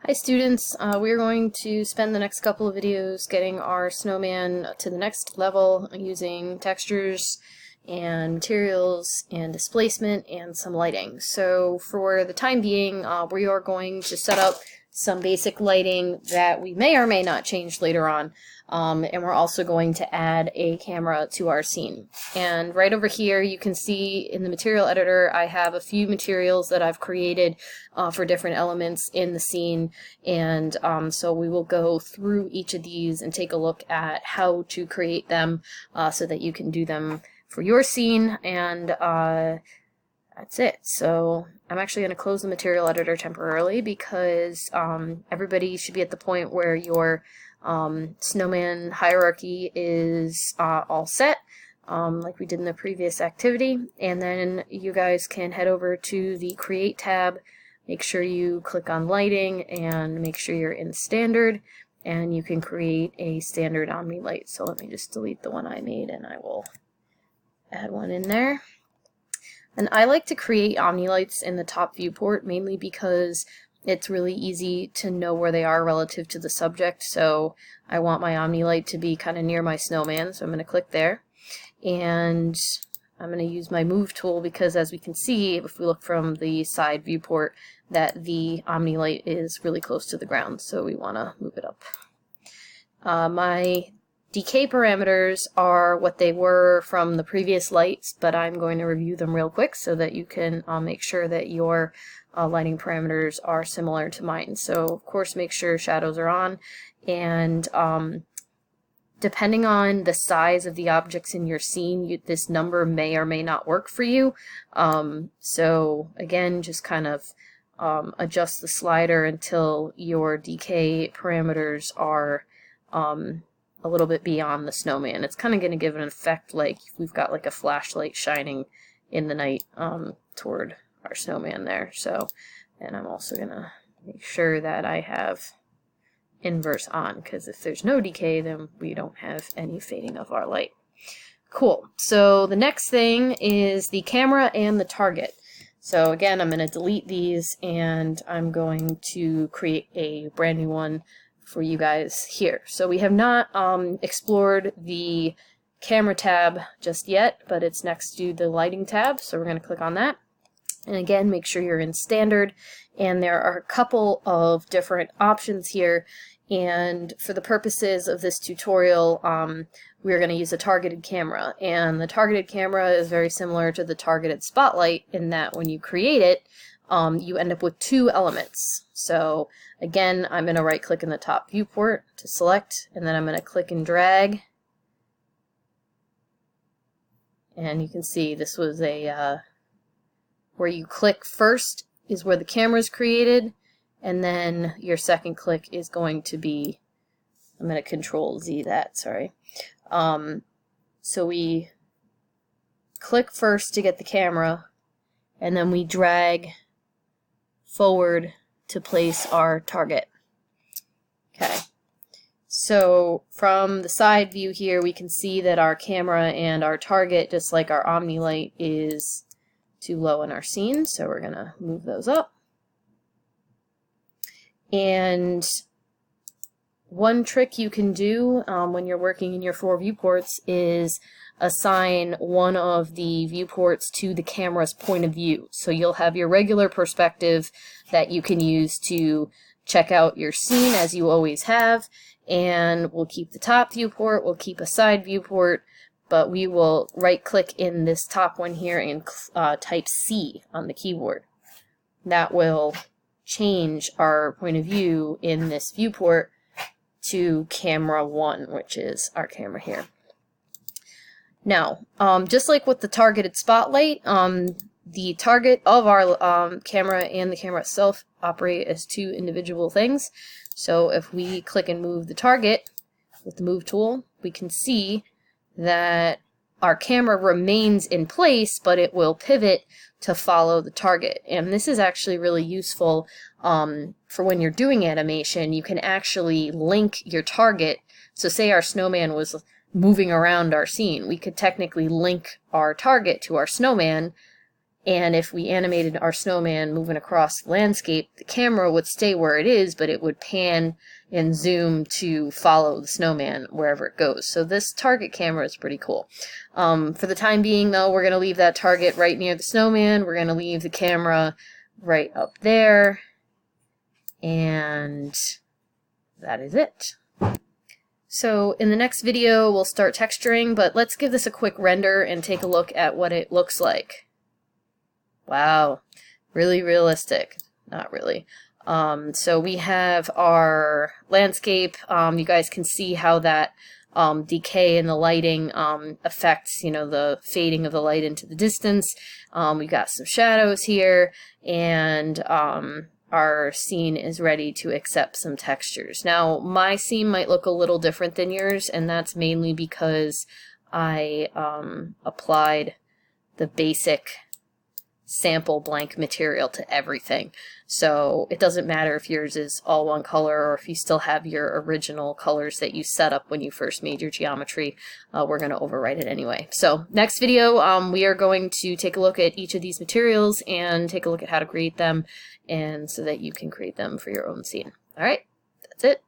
Hi students, we're going to spend the next couple of videos getting our snowman to the next level using textures and materials and displacement and some lighting. So for the time being, we are going to set up some basic lighting that we may or may not change later on. And we're also going to add a camera to our scene. And right over here you can see in the material editor I have a few materials that I've created for different elements in the scene, and so we will go through each of these and take a look at how to create them so that you can do them for your scene, and that's it. So I'm actually going to close the material editor temporarily because everybody should be at the point where your snowman hierarchy is all set, like we did in the previous activity, and then you guys can head over to the Create tab, make sure you click on Lighting, and make sure you're in Standard, and you can create a standard Omni light. So let me just delete the one I made and I will add one in there. And I like to create Omni lights in the top viewport mainly because it's really easy to know where they are relative to the subject. So I want my Omni light to be kind of near my snowman, so I'm going to click there. And I'm going to use my move tool because, as we can see, if we look from the side viewport, that the Omni light is really close to the ground, so we want to move it up. My decay parameters are what they were from the previous lights, but I'm going to review them real quick so that you can make sure that your lighting parameters are similar to mine. So of course make sure shadows are on, and depending on the size of the objects in your scene, this number may or may not work for you. So again, just kind of adjust the slider until your decay parameters are a little bit beyond the snowman. It's kind of going to give an effect like we've got like a flashlight shining in the night toward our snowman there. So, and I'm also going to make sure that I have inverse on, because if there's no decay, then we don't have any fading of our light. Cool. So the next thing is the camera and the target. So again, I'm going to delete these and I'm going to create a brand new one for you guys here. So we have not explored the camera tab just yet, but it's next to the lighting tab, so we're going to click on that. And again, make sure you're in standard, and there are a couple of different options here, and for the purposes of this tutorial we're going to use a targeted camera, and the targeted camera is very similar to the targeted spotlight in that when you create it you end up with two elements. So again, I'm going to right click in the top viewport to select, and then I'm going to click and drag, and you can see this was a where you click first is where the camera is created, and then your second click is going to be, I'm going to Control Z that, sorry. So we click first to get the camera, and then we drag forward to place our target. Okay, so from the side view here we can see that our camera and our target, just like our Omni light, is too low in our scene, so we're gonna move those up. And one trick you can do when you're working in your 4 viewports is assign one of the viewports to the camera's point of view. So you'll have your regular perspective that you can use to check out your scene as you always have, and we'll keep the top viewport, we'll keep a side viewport, but we will right click in this top one here and type C on the keyboard. That will change our point of view in this viewport to camera 1, which is our camera here. Now, just like with the targeted spotlight, the target of our camera and the camera itself operate as two individual things. So if we click and move the target with the move tool, we can see that our camera remains in place, but it will pivot to follow the target. And this is actually really useful for when you're doing animation. You can actually link your target. So say our snowman was moving around our scene, we could technically link our target to our snowman And if we animated our snowman moving across the landscape, the camera would stay where it is, but it would pan and zoom to follow the snowman wherever it goes. So this target camera is pretty cool. For the time being, though, we're going to leave that target right near the snowman. We're going to leave the camera right up there. And that is it. So in the next video, we'll start texturing, but let's give this a quick render and take a look at what it looks like. Wow, really realistic. Not really. So we have our landscape. You guys can see how that decay in the lighting affects, you know, the fading of the light into the distance. We've got some shadows here, and our scene is ready to accept some textures. Now, my scene might look a little different than yours, and that's mainly because I applied the basic sample blank material to everything. So it doesn't matter if yours is all one color or if you still have your original colors that you set up when you first made your geometry. We're going to overwrite it anyway. So next video, we are going to take a look at each of these materials and take a look at how to create them, and so that you can create them for your own scene. All right, that's it.